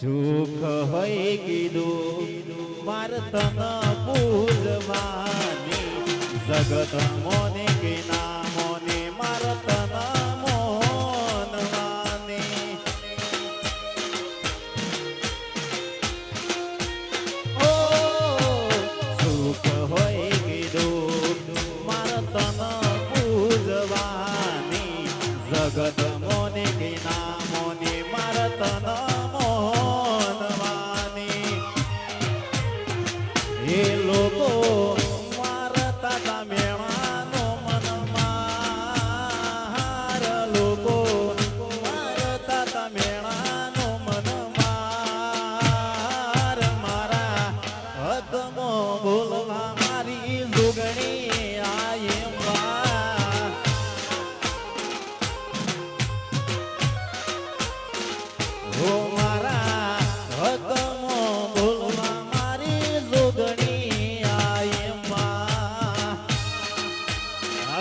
સુખ હોય કીધું માર તન પૂજવાની જગત મોને કે ના મોને માર તન મોનવાની ઓ સુખ હોય કીધું માર તન પૂજવાની જગત મોને કે ના મોને માર તન એ લોકો મારતા તા મેળાનો મનમાર લોકો મારતા તા મેળાનો મનમાર મારા હદમો બોલવા મારી જોગણી આયમાં હો મારા હદમો બોલવા મારી જોગણી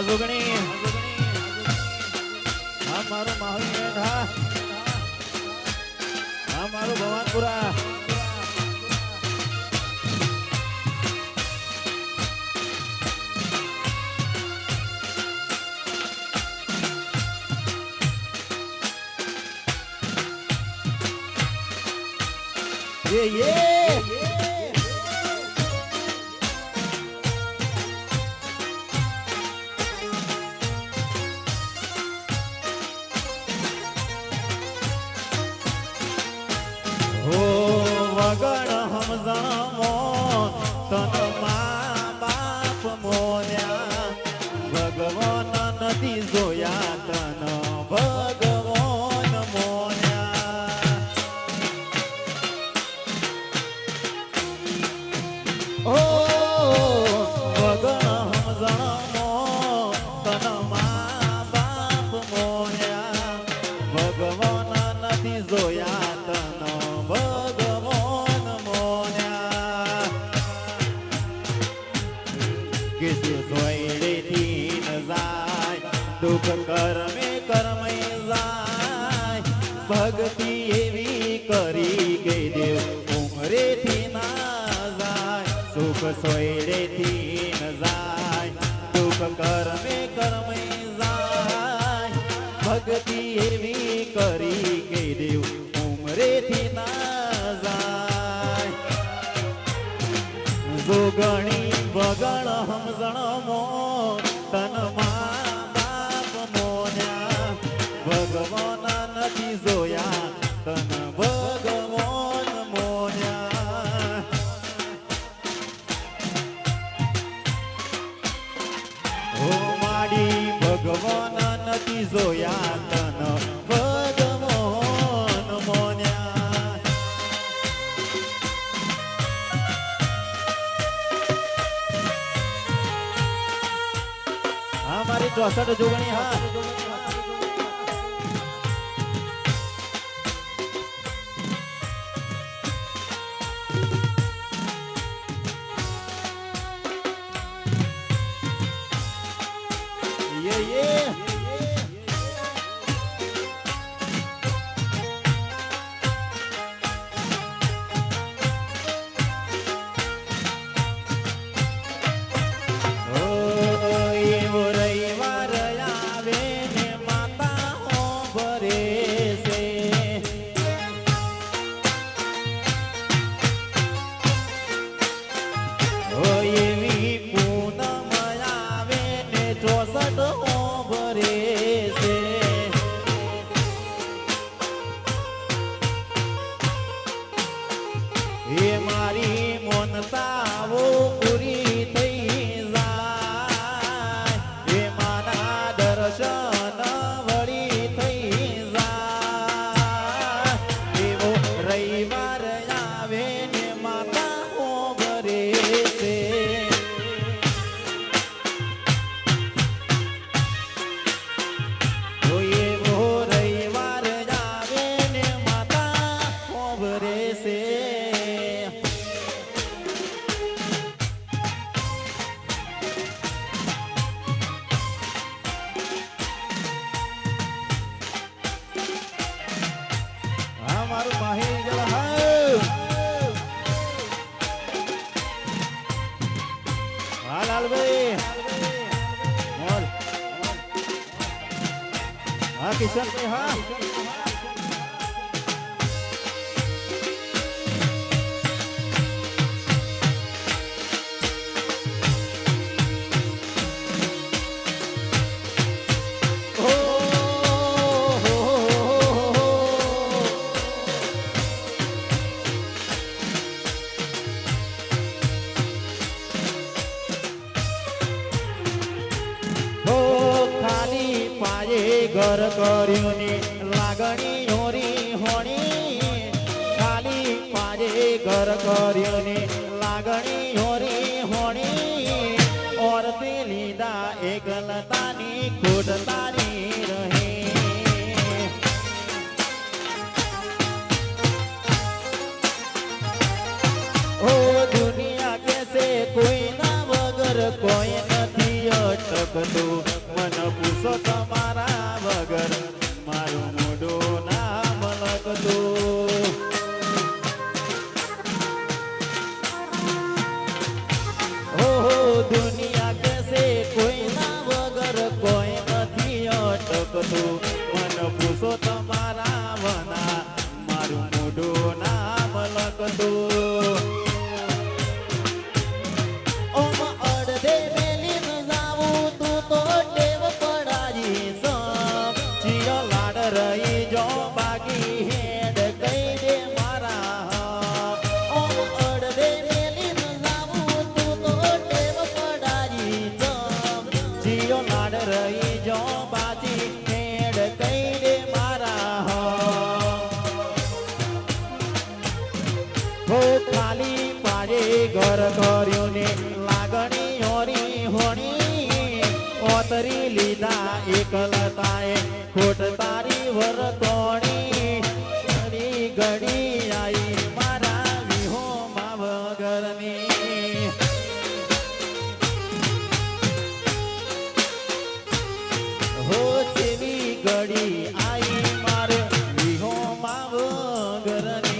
જોગણી આ મારું માહોલ આ મારું ભવાનપુરા વગણ સમજણમો તન મા બાપ મોન્યા ભગવાન નથી જોયા તન ભગવાન મોન્યા ઓ વગણ સમજણમો તન મા બાપ મોન્યા ભગવાન નથી જોયા તન ભગવાન મોન્યા કિસુ સોયડેથી ન જાય દુઃખ કર્મે કર્મે જાય ભક્તિ એવી કરી કે દેવ ઉમરેથી ના જાય સુખ સોયડેથી ન જાય દુઃખ કર્મે કર્મે જાય ભક્તિ એવી કરી કે દેવ ઉમરેથી ના જાય જોગણી વગણ સમજણમો તન મા બાપ મોન્યા ભગવાન નથી જોયા તન ભગવાન મોન્યા હો માડી ભગવાન નથી જોયા તન ભગવાન મોન્યા હા મારી 64 જોગણી હા એવો રવિવાર આવે ને હા કિશનભાઈ હા ઘર કર્યું ને લાગણી હોરી હોણી ખાલી પાજે ઘર કર્યું ને લાગણી હોરી હોણી ઓરતે લીધા એકલતાની ખોટ તારી રહે ઓ દુનિયા કેસે કોઈ ના વગર કોઈ નથી અટકતું મન પૂછો તમારા વગર મારું મોઢું નામ લખતું હો દુનિયા કેસે કોઈ ના વગર કોઈ નથી અટકતું મન પૂછો તમારા વના મારું મોઢું નામ લખતું ખાલી પાડે ઘર કર્યું ને લાગણી હોરી હોણી ઓતરી લીધા એકલતાએ ખોટ તારી વરતોણી ઘડી ઘડી આઈ મારા વિહો માં વગરની હો ચેવી ઘડી આઈ મારે વિહો માં વગરની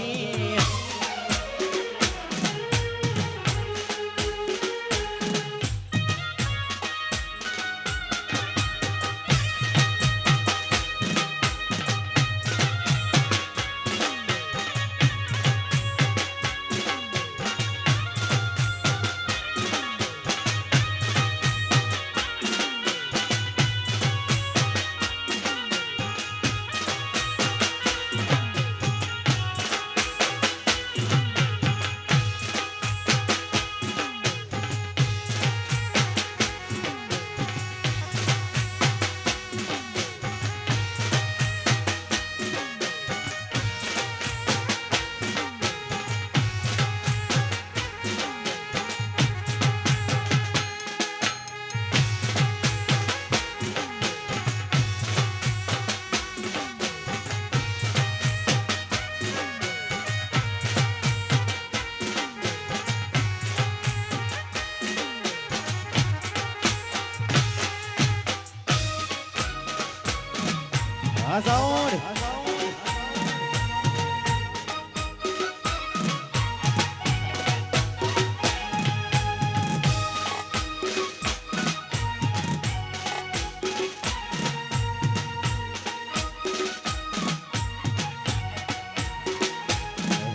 Sound.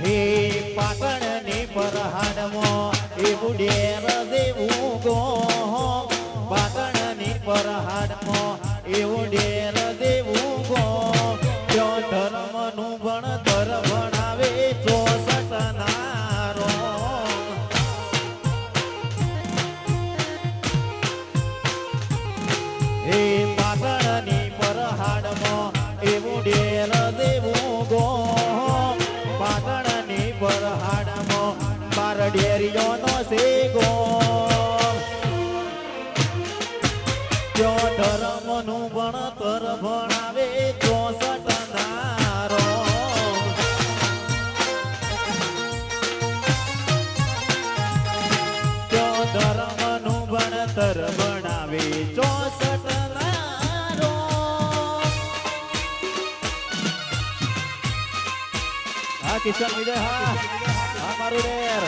હે પાટણની પરહાડમાં એવું ડેર દેવું ગો પાટણની પરહાડમાં એવું ડેર દેવું ગો જો ધર્મનું ભણતર ભણાવે 64 નારો હે પાટણની પરહાડમાં એવું ડેર દેવું ગો પાટણની પરહાડમાં બાર ડેરીઓનો સેગો જો ધર્મનું ભણતર ભણાવે 64 નારો જો ધર્મનું ભણતર ભણાવે 64 નારો હા કિશન વિજય હા મારું રેર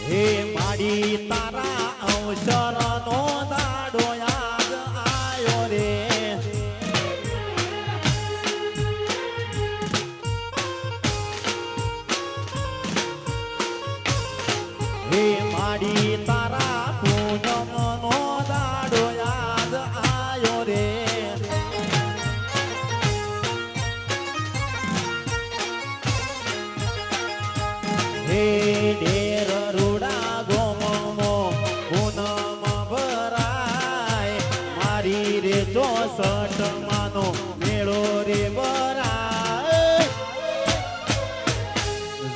હે માડી તારા અવસરનો દાડો યાદ આયો રે હે માડી તારા પૂનમનો દાડો યાદ આયો રે હે ડેર રૂડા ગોમો પૂનમ ભરાય મારી રે 64 માનો મેળો રે ભરાય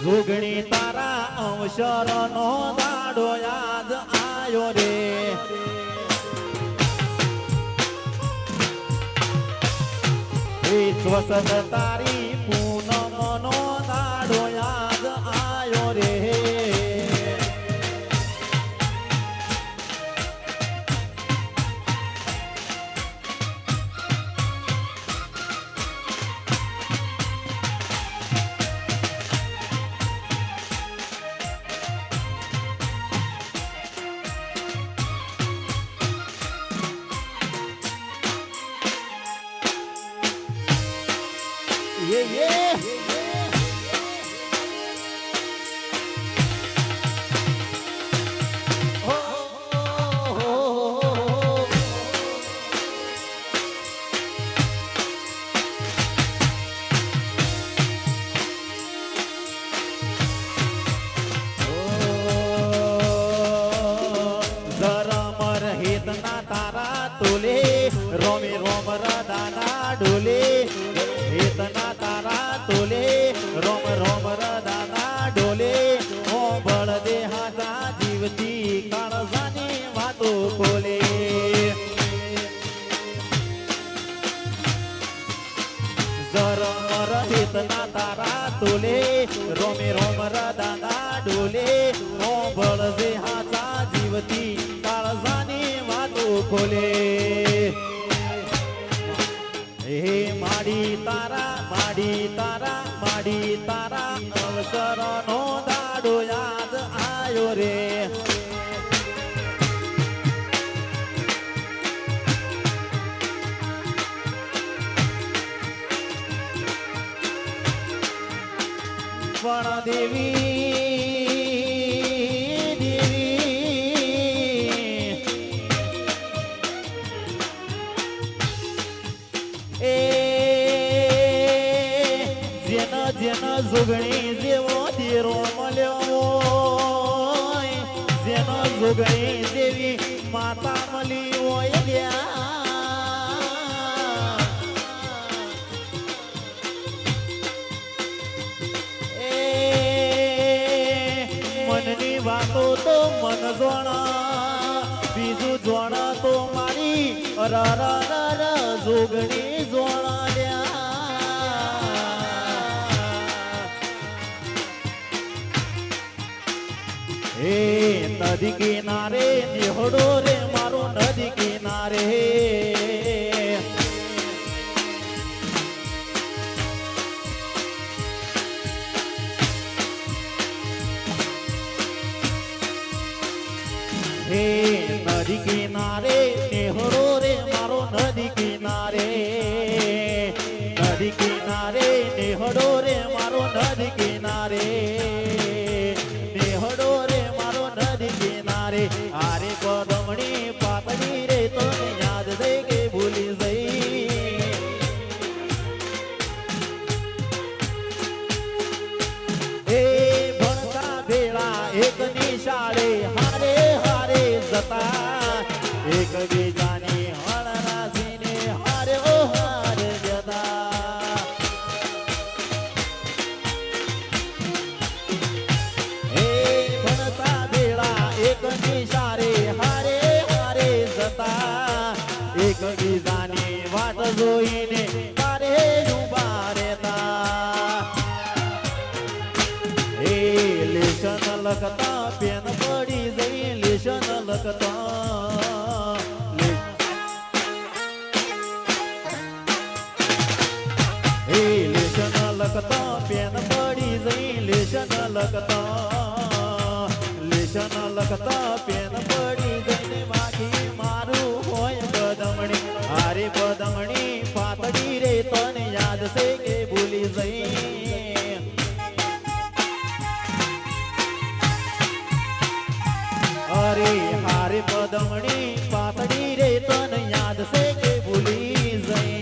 જોગણી તારા અવસરનો દાડો યાદ આયો રે હે 64 તારી પૂનમનો દાડો યાદ આયો રે yeah. તારા તોલે રોમે રોમ રદાના ડોલે હેતના તારા તોલે રોમ રોમ રદાના ડોલે ઓ બળ દે હાથા જીવતી કાળજાની વાતો ખોલે જરમર હેતના તારા તોલે રોમે રોમ રદાના ડોલે ઓ બળ દે હાથા જીવતી કાળજાની ખોલે હે માડી તારા અવસરનો દાડો યાદ આયો રે પણ દેવી જોગણી જેવો ધીરો મળ્યો જેનો જોગણી જેવી માતા મળી હોય મનની વાતો તો મન જોણા બીજું જોણા તો મારી જોગણી જોણા લ્યા હે નદી કિનારે નિહોડો રે મારો નદી કિનારે હે નદી કિનારે નિહોડો રે મારો નદી કિનારે નિહોડો રે મારો નદી કિનારે આરે કોદમણી પાતળી રે તો યાદ દે કે ભૂલી જઈ એ ભણતા ભેળા એક નિશાળે હારે હારે જતા એક બીજાની હળ રાસીને હારે ઓ હારે જતા એ ભણતા ભેળા એક નિશાળે હારે હારે જતા એક બીજાની વાટ જોઈને તારે ઉભા રહેતા એ લેશન લખતા પેન પડી જઈ લેશન લખતા એ લેશન લખતા પેન પડી જઈ લેશન લખતા લેશન લખતા પેન પડી જઈને માગી મારું હોય બદમણી હારે બદમણી પાતળી રે તને યાદ છે કે ભૂલી જઈ અરે હારે બદમણી પાતળી રે તને યાદ છે કે ભૂલી જઈ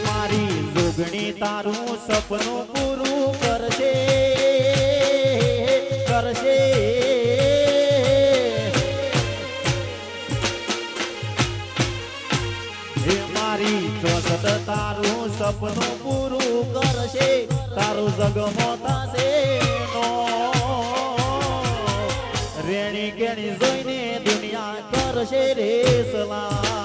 મારી જોગણી તારું સપનું પૂરું કરશે કરશે મારી ચોસત તારું સપનું પૂરું કરશે તારું જગમો થશે રેણી કેણી જોઈને દુનિયા કરશે રે સલામ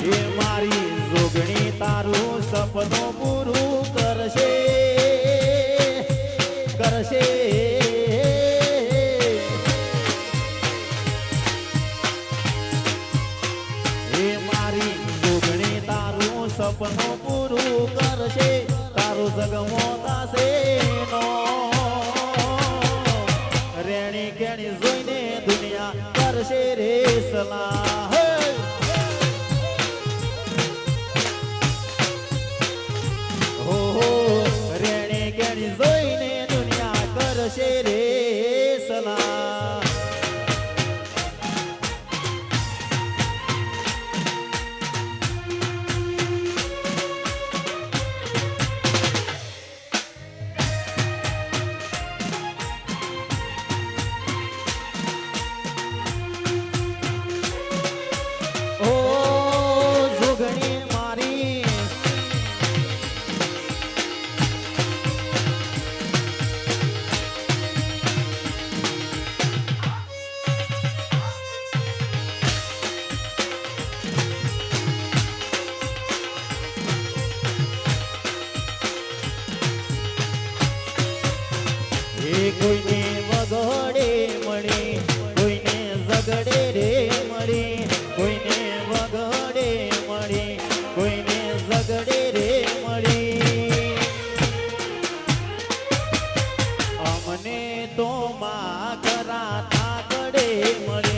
એ મારી જોગણી તારું સપનું પૂરું કરશે કરશે એ મારી જોગણી તારું સપનું પૂરું કરશે તારું જગમો થશે રેણી કેણી જોઈને દુનિયા કરશે રે સલાહ રેણી કેણી જોઈને દુનિયા કરશે રે સલાહ કોઈને વગડે મળી કોઈને ઝગડે રે મળી કોઈને વગડે મળી કોઈને ઝગડે રે મળી અમને તો માં કરાતા કડે મળે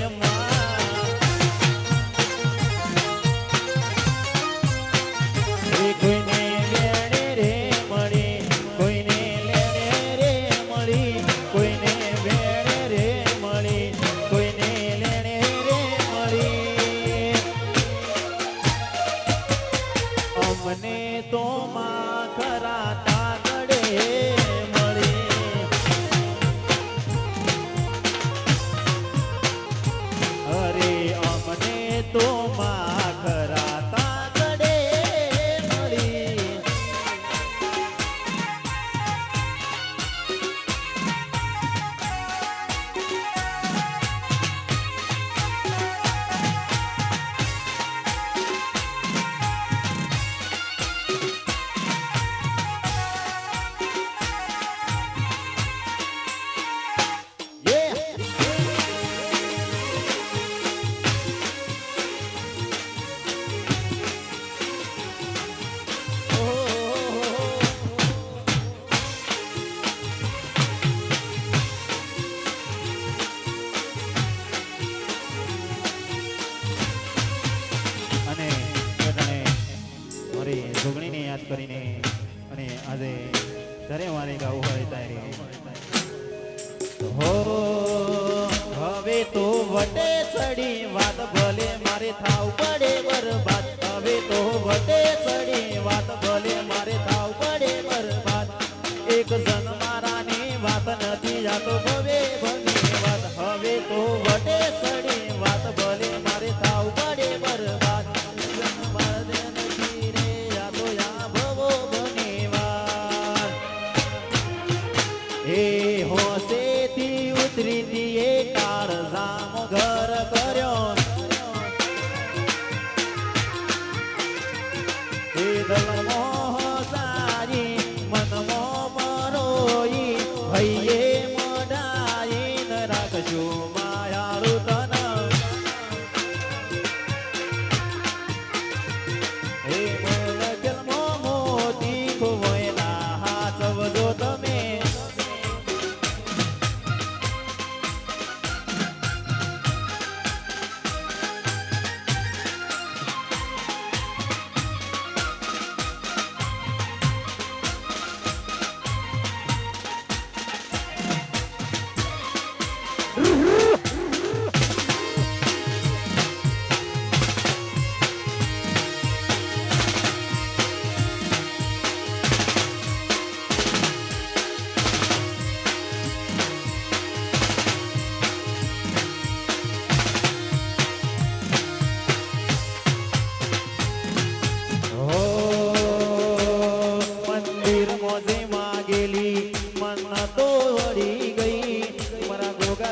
કોઈને લેણે રે મળી કોઈને કોઈને વેણે રે મળી કોઈને લેણે રે મળી અમને તો માં ખરા તાગડે મળી અરે અમને તો માં ખરા તાગડે મળી આપણી જોગણીને યાદ કરીને અને આજે જ્યારે મારે ગાવું હોય ત્યારે હો હવે તો વટે ચડી વાત ભલે મારે થાવ પડે બરબાદ હવે તો વટે ચડી વાત ભલે મારે થાવ પડે બરબાદ એક જન મારાની વાત નથી આ તો ભવે ભવી વાત હવે તો વટે ચડી વાત ભલે મારે થાવ પડે બરબાદ નથી રે આ તો યા ભવો ભની વાત એ હોસેથી ઉતરી એ કાળજામ ઘર કર્યો એ દલમો સારી મનમો મરોઈ ભઈએ મોઢાઈ ન રાખજો માયાળુ તન એ મોલ જન્મો મોતી ખોવાયેલા હાચવજો તમે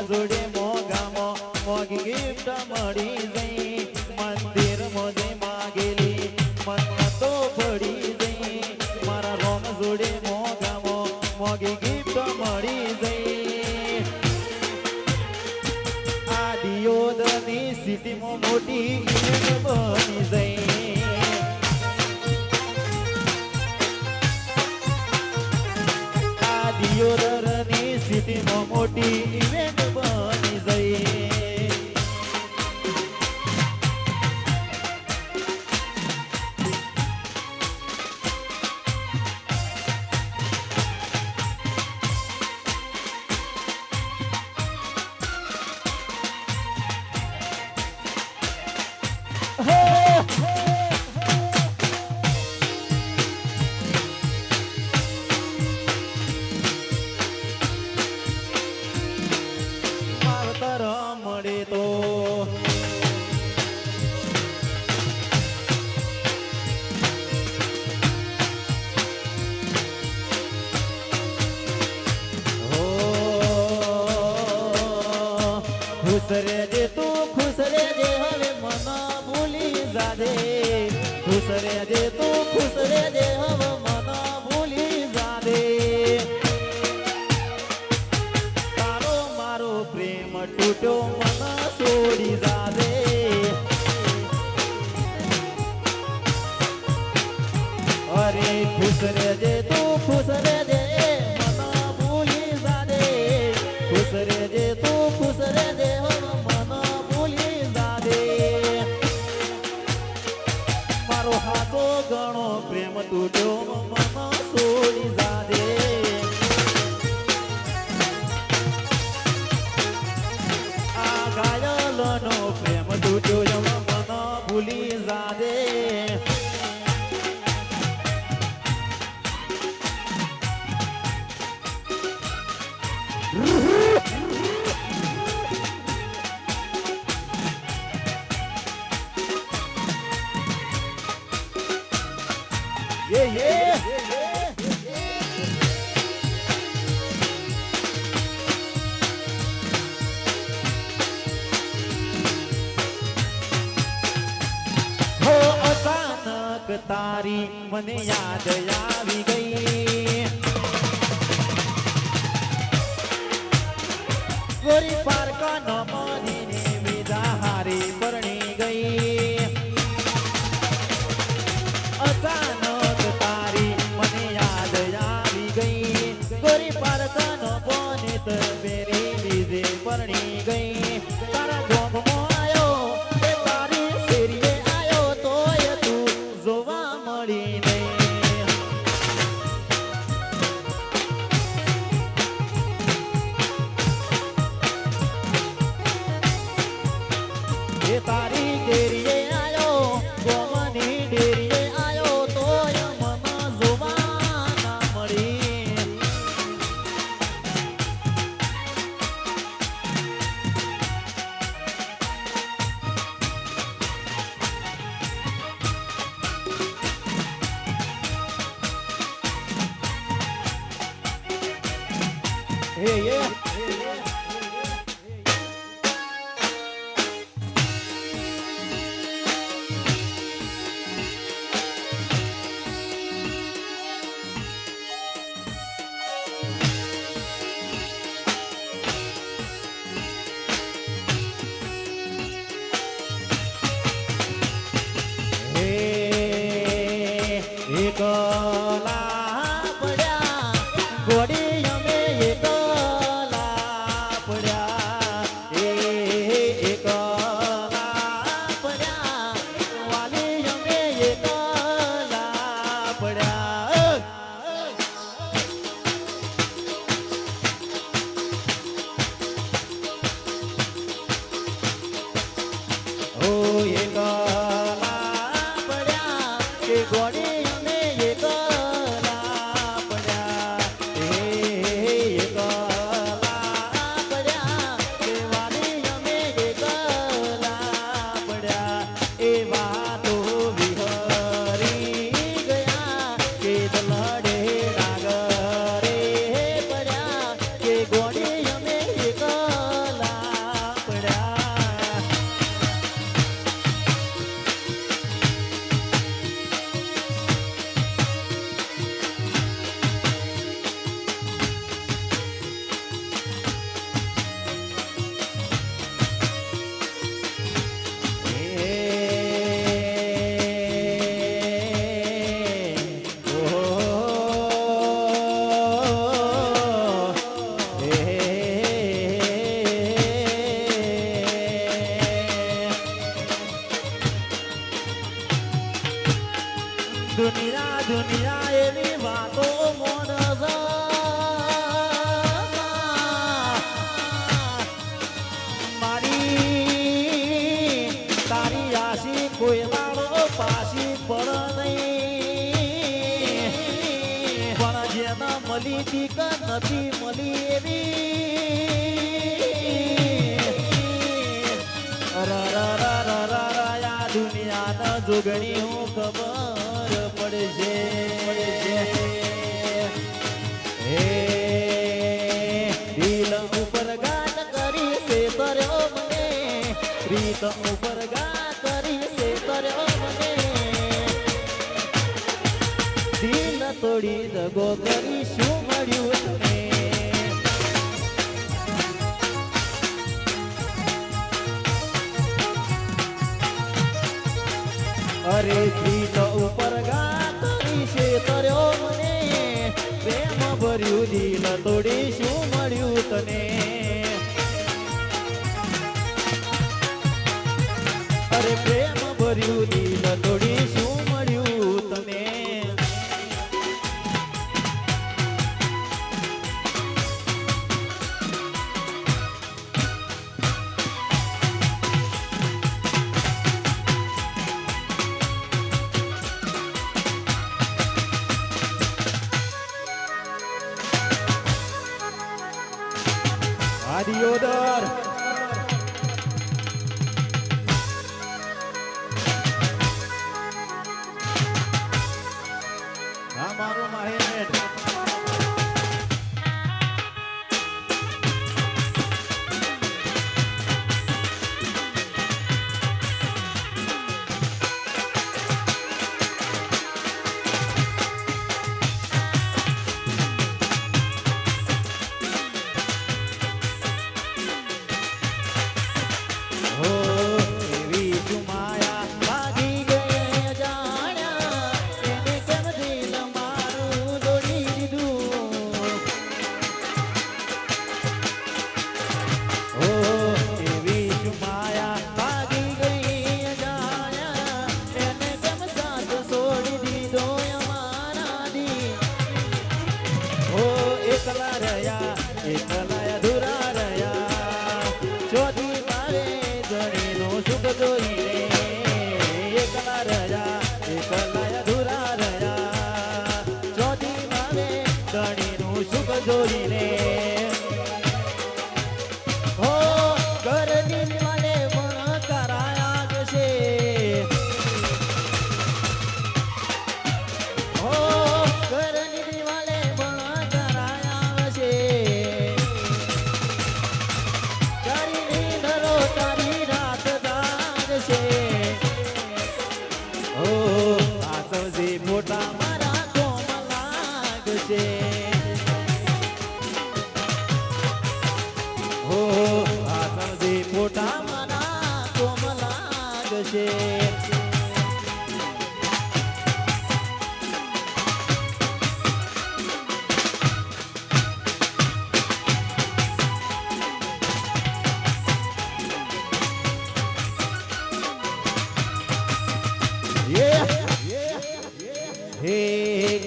જોડે મોગામાં મોગી ગિફ્ટ મળી જઈ મંદિર મોજે માગેલી મન તો પડી જઈ મારા રોમ જોડે મોગામાં મોગી ગિફ્ટ મળી જઈ આ દિયોદરની સિટીમાં મોટી ઇવેન્ટ બની જઈ આ દિયોદરની સિટીમાં મોટી ઇવેન્ટ બની જઈ મળે તો ખુશ રેજે તું ખુશ રેજે હવે મન ભૂલી જાજે ખુશ રેજે તું ખુશ રેજે હવે મન ભૂલી જાજે તારો મારો પ્રેમ તૂટ્યો મન છોડી જાજે અરે ખુશ રેજે તું ખુશ રેજે મન ભૂલી જાજે ખુશ રેજે તું ખુશ રેજે મન ભૂલી જાજે મારો હાથો ઘણો પ્રેમ તૂટ્યો મન છોડી જાજે આ ઘાયલનો પ્રેમ તૂટ્યો મન ભૂલી જાજે Yeah, yeah. હો અચાનક તારી મને યાદ આવી ગઈ ગોરી પારકા ન મદીને વિદા હારી પરણી ગઈ અચાનક તારી મને યાદ આવી ગઈ ગોરી પારકા ન બને તો બેરી લીધે પરણી ગઈ તારા જોગમાં આયો એ તારી શેરીએ આયો તોય તું જોવા મળી હે એ એકલા પડ્યા ગોડી અમે એકલા પડ્યા એકલા પડ્યા વાલી અમે એકલા પડ્યા ઓ એકલા પડ્યા કે ગોડી દુનિયા દુનિયા એવી વાતો મોનસ મારી તારી આશી કોઈ મારો પાછી પડ નહીં પણ જેના મળી તીક નથી મળી એવી દુનિયાના જોગણી હું ખબર પડશે હે દિલ ઉપર ગાત કરી છે તર્યો મને પ્રીત ઉપર ગાત કરી છે તર્યો મને દિલ તોડી દગો કરી શું મળ્યું તને અરે પ્રીત ઉપર ગાત કરી છે તર્યો મને પ્રેમ ભર્યું દિલ તોડી શું મળ્યું તને અરે પ્રેમ ભર્યું દિલ તોડી શું મળ્યું તને આદિયોદર આ મારું માહિર જોઈને હો ઘરની દિવાલે પણ કરાયા છે હો ઘરની દિવાલે પણ કરાયા છે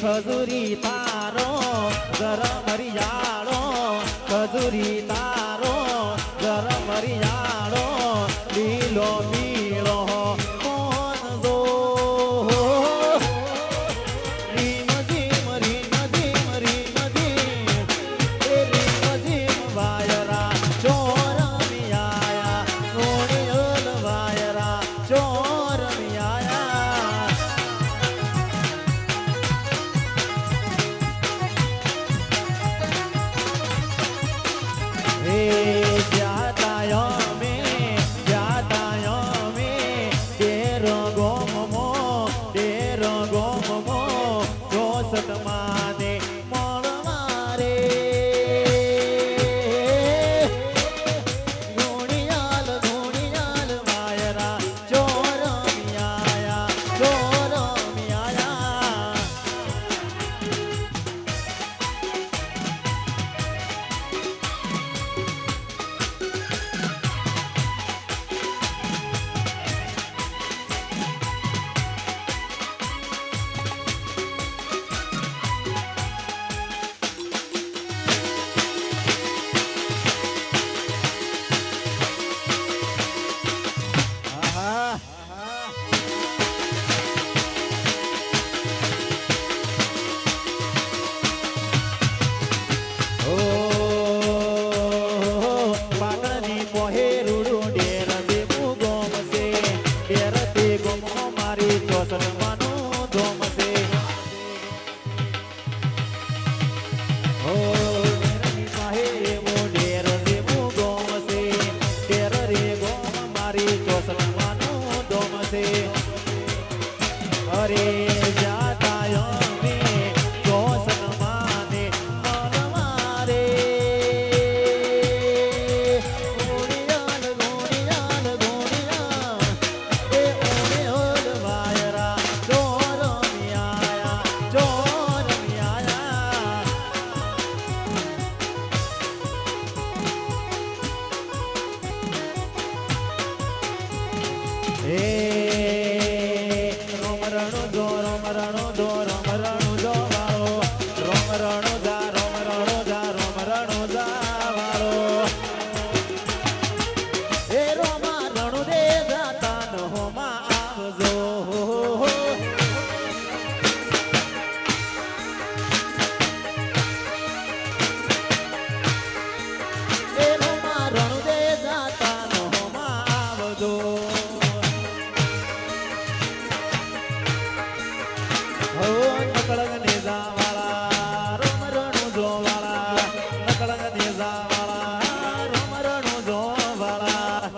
ખજૂરી તારો ગરમ હરિયાળો ખજૂરી તારો ગરમ હરિયાળો લીલો પીળો કોણ જો રીમ ઝીમ રીમ ઝીમ રીમ ઝીમ એ રીમ ઝીમ વાયરા ચોર મિયાયા રોણિયોલ વાયરા ચોર મિયાયા હે જાતા યમે ડેર ગોમમો ચોસઠ માને મળવારે ગુણિયાલ વાયરા ચોર મિયાયા આહા ઓ પાટણની મોહેરુડું ડેર દેવું ગોમશે ડેર તે ગોમો મારી ચોસલવાનું ધોમશે ઓ ડેરની માહે એવો ડેર દેવું ગોમશે ડેર રે ગોમ મારી ચોસલવાનું ધોમશે અરે જાતા યમે ચોસલ માને મળવારે ગુણિયાલ એ ઓળિયોલ વાયરા ચોર મિયાયા હે રોમરણો જો રોમરણો જો રોમરણો જો વાળો રોમરણો જા રોમરણો જા રોમરણો જા વાળો એ રોમરણો દે જાતા ન હોમાં આવજો એ રોમરણો દે જાતા ન હોમાં આવજો હો નકળગ નેજા વાળા રોમરણો જો વાળા નકળગ નેજા વાળા રોમરણો જો વાળા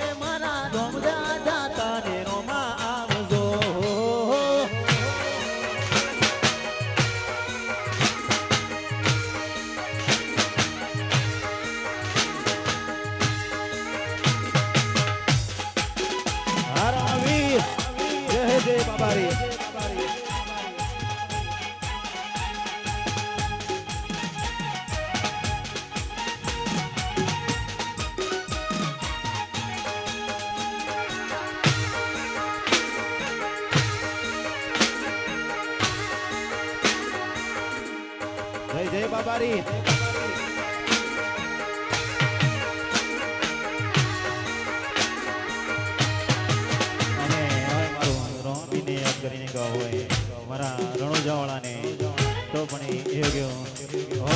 એ મારા ધોમજા જાતા ને રોમાં આવજો હારા વીર જય જય બાબારી જય જય બાબારી અને હવે મારું રોમીને યાદ કરીને કહું હોય મારા રણોજાવાળાને તો પણ એ ગયો ઓ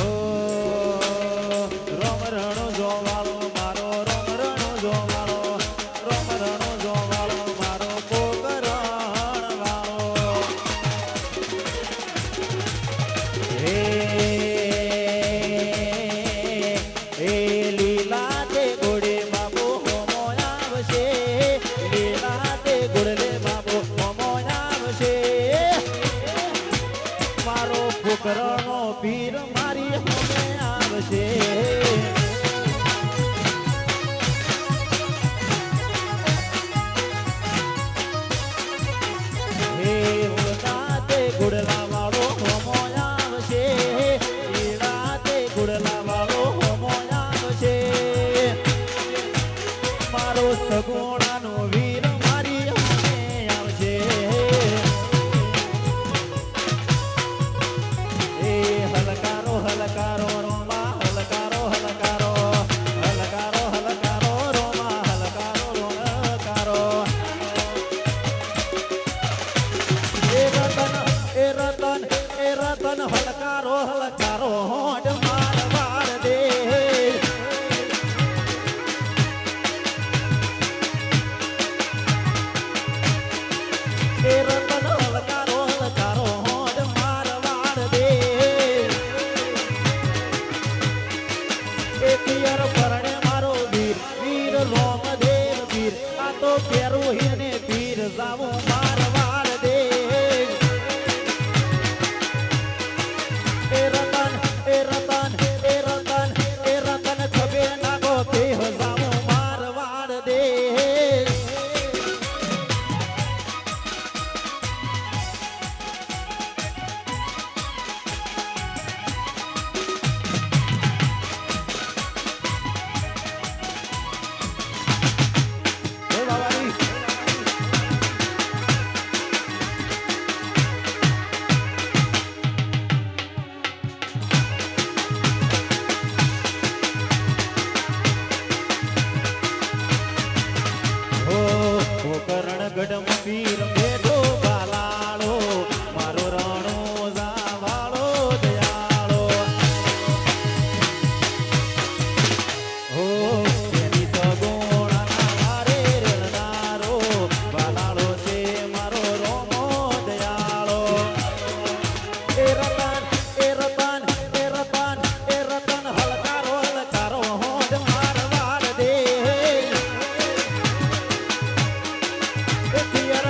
રોમ રણોજો વાળો મારો રોમ રણોજો વાળો રોમ રણોજો વાળો મારો પોકરણ વાળો હે મારવાડ દે એ રતન એ રતન એ રતન એ રતન ખબે નાગો તે હજામો મારવાડ દે ગઢમ પીર બેઠો બાલાળો મારો રણો જાવાળો દયાળો હો તેની સગુણાના મારે રણનારો બાલાળો છે મારો રોમો દયાળો એ રતન એ રતન એ રતન એ રતન હલકારો હલકારો હોડ મારવાડ દે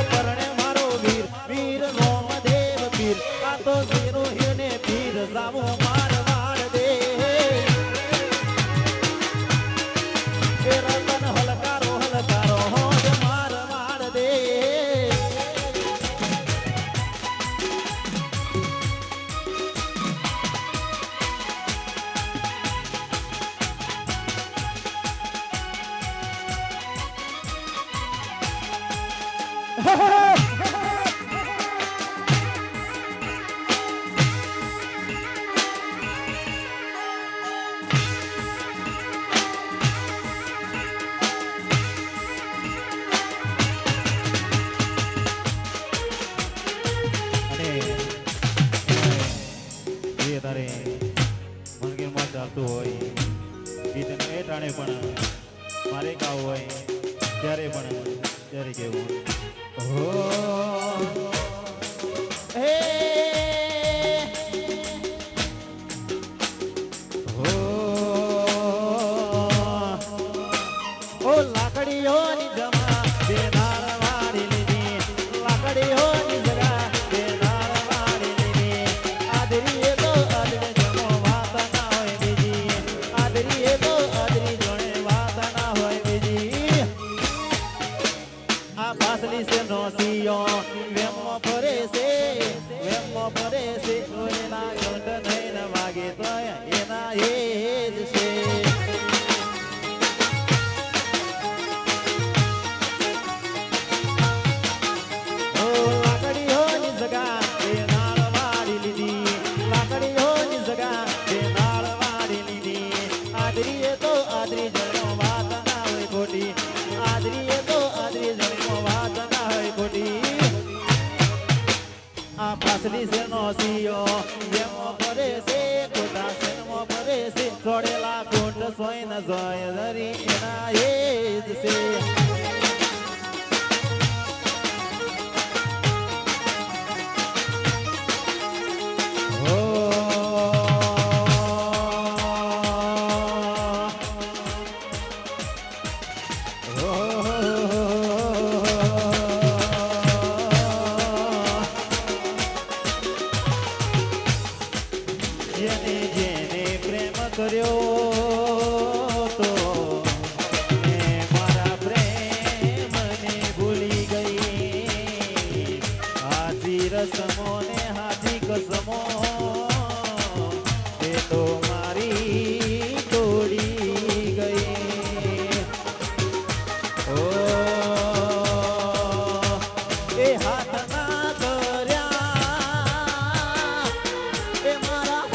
પરણે મારો વીર વીર રોમ દેવ પીર આ તો વીરો હિરને પીર જાવો મારવાડ દે એ રતન હલકારો હલકારો હોડ મારવાડ દે તારે મંદિરમાં ચાલતું હોય ગીતને એ ટાણે પણ મારે ગાવું હોય ત્યારે પણ ત્યારે કેવું હો હે હો લાકડીઓની જમા બેનાર વાળી લીધી લાકડીઓની જગા બેનાર વાળી લીધી આદરી તો આદરી જમો વાત ના હોય બીજી આદરી તો આદરી જોડે વાત ના હોય બીજી આ પાસલી છે નો સિયો વેમો ફરે છે એના ગંઢ થઈને વાગે તો એના એ જ છે આદરી જણો વાત ના હોય ખોટી આદરી તો આદરી જણો વાત ના હોય ખોટી આ પાસલી સેનો સિયો જેમો ફરે છે ખોટા સેનો ફરે છે છોડેલા કોટ સોય ન જોય ધરી એના એ જ છે જેને જેને પ્રેમ કર્યો તો એ મારા પ્રેમને ભૂલી ગઈ હાજી રસમો ને હાજી કસમો એ તો મારી તોડી ગઈ ઓ એ હાથ ના કર્યા એ મારા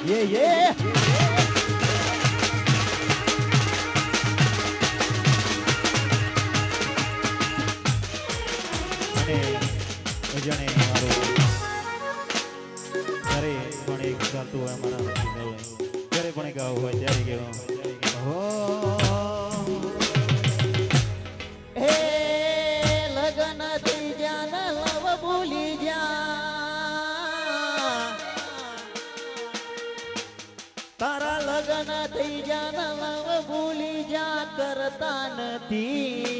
યે જાણે મારું ઘરે પણ એક ચાલતું હોય મારા ઘરે પણ ગાવું હોય ત્યારે કેવું હો હે લગન થઈ જા લવ ભૂલી જા તારા લગન થઈ જા લવ ભૂલી જા કરતા નથી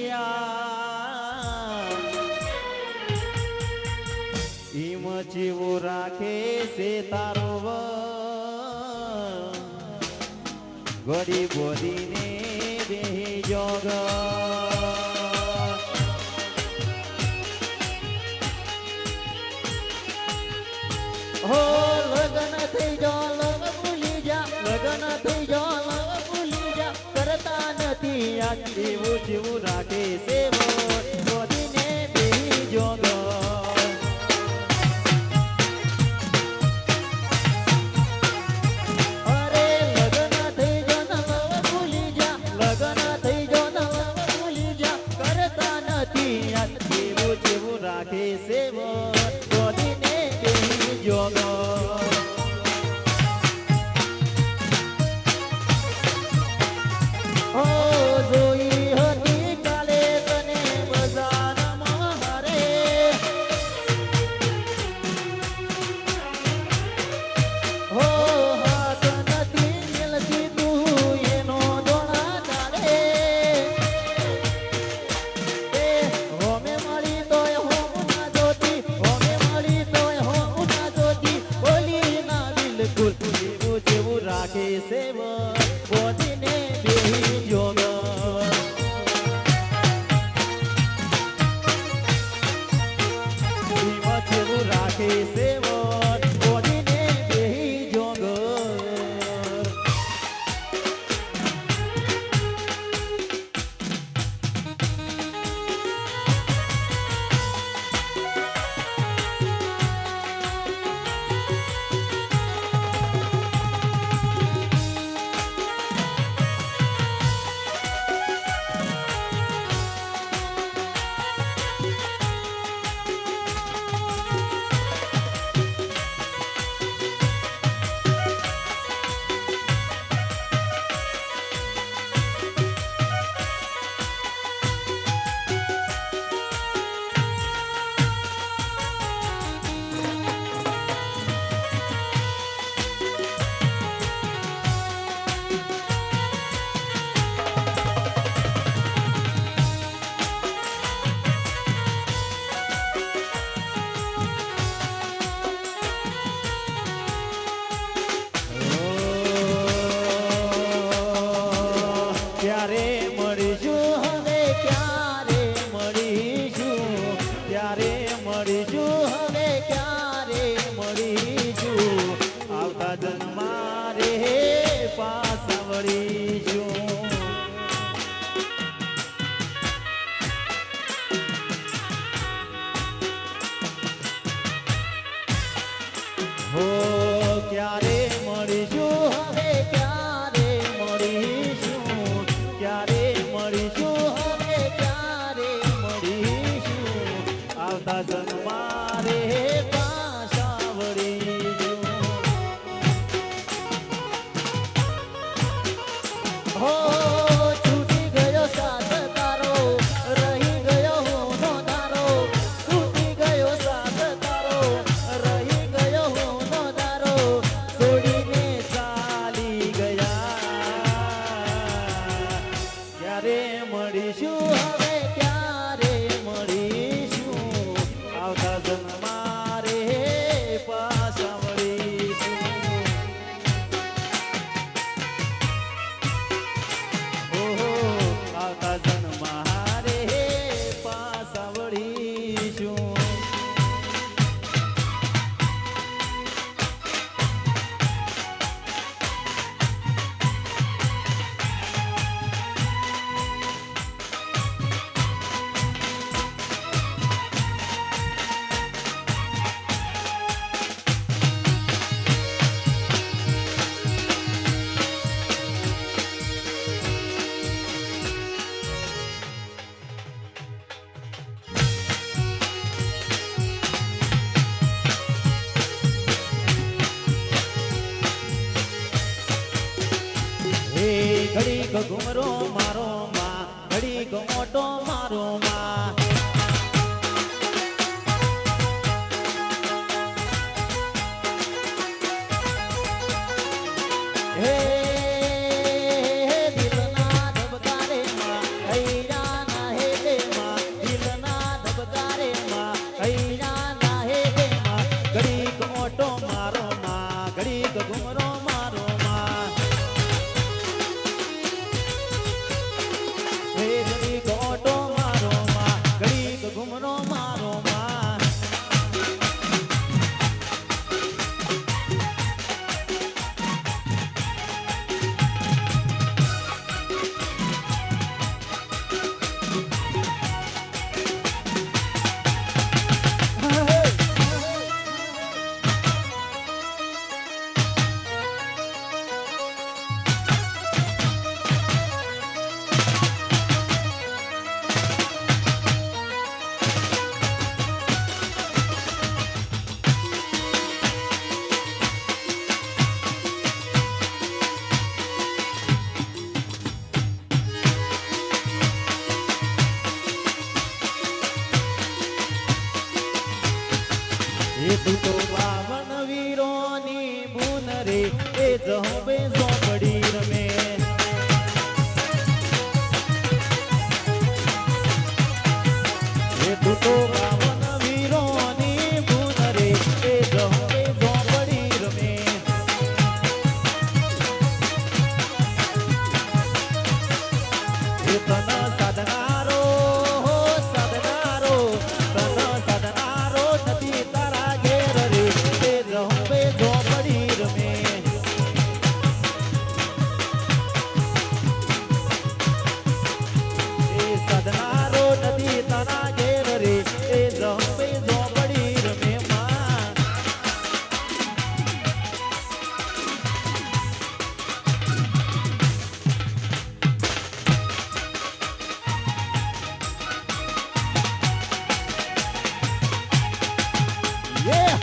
ઈમ જેવો રાખે છે તારો ગડી બોધીને બેહી જોગ હો લગન થઈ જા લવ ભૂલી જા લગન થઈ જા લવ ભૂલી જા કરતા નથી આ જેવું જેવું રાખે છે બોધીને બેહી જોગ રાખે સેવો બોધીને બેહી જોગો ઓ જોઈ હતી કાલે તને બજારમાં હારે હો હાથ નથી મિલતી તું એનો દોણા તારે એ હોમે મળી તોય જેવું રાખે સેવ બોધીને બેહી જોગ જેવું રાખે સેવ બોધીને બેહી જોગ ક્યારે મળીશું હવે ક્યારે મળીશું ક્યારે મળીશું હવે ક્યારે મળીશું આવતા જન્મા રે પાછા વળીશું હો ક્યારે મળીશું હવે ક્યારે મળીશું ક્યારે મળીશું હવે ક્યારે મળીશું આવતા જન્મા રે પાછા વળીશું હો છૂટી ગયો સાથ તારો રહી ગયો હું નો તારો છૂટી ગયો સાથ તારો રહી ગયો હું નો તારો છોડીને ઘડીક ઘુમરો મારો માં ઘડીક ઓટો મારો માં હે દિલના ધબકારે માં હૈયા ના હે દે માં દિલના ધબકારે માં હૈયા ના હે દે માં ઘડીક ઓટો મારો માં ઘડીક ઘુમરો મારો માં હે ઘડીક ઓટો મારો માં ઘડીક ઘુમરો મારો માં એ તું તો બાવન વીરોની બુન રે એ જહોબે ઝોપડી રમે એ તું તો બાવન વીરોની બુન રે એ જહોબે ઝોપડી રમે એ તન સાધનારો સાધનારો તન સાધનારો નથી તારા ઘેર રે એ જહોબે ઝોપડી રમે એ સાધનારો નથી તારા ઘેર રે એ જહોબે ઝોપડી રમે માં Yeah!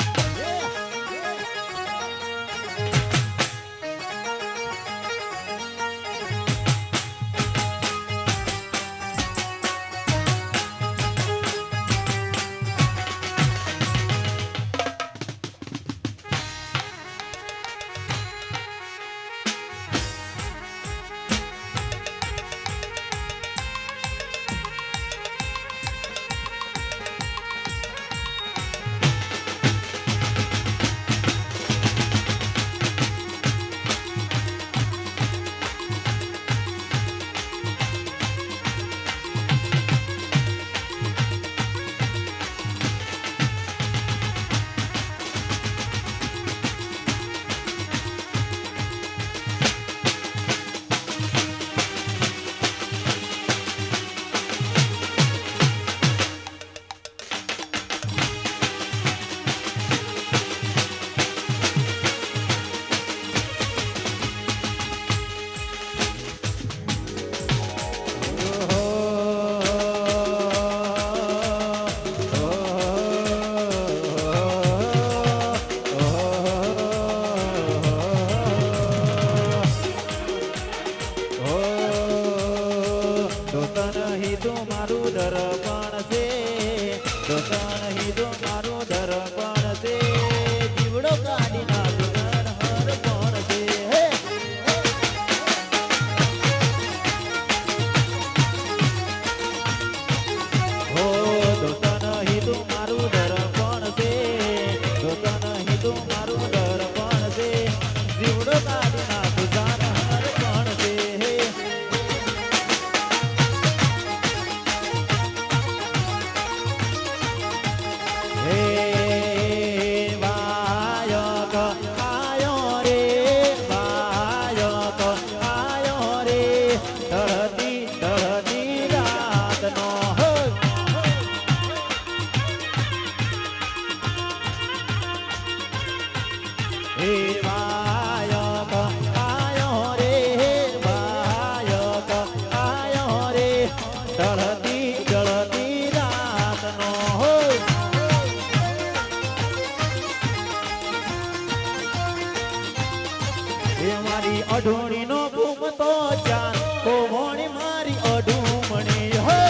અઢોણી નો બૂમ તો ચાર કોમોણી મારી અઢુમણી હે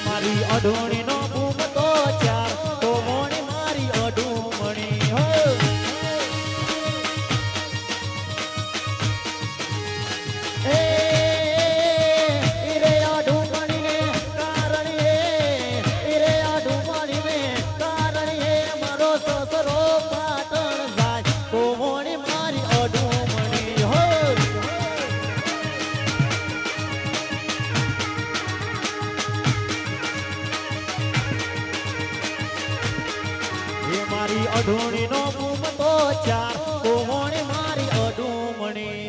મારી અઢુણી નો બૂમ તો ચાર કોમોણી મારી અઢુમણી હે મારી અઢુણી નો બૂમ તો ચાર કોમોણી મારી અઢુમણી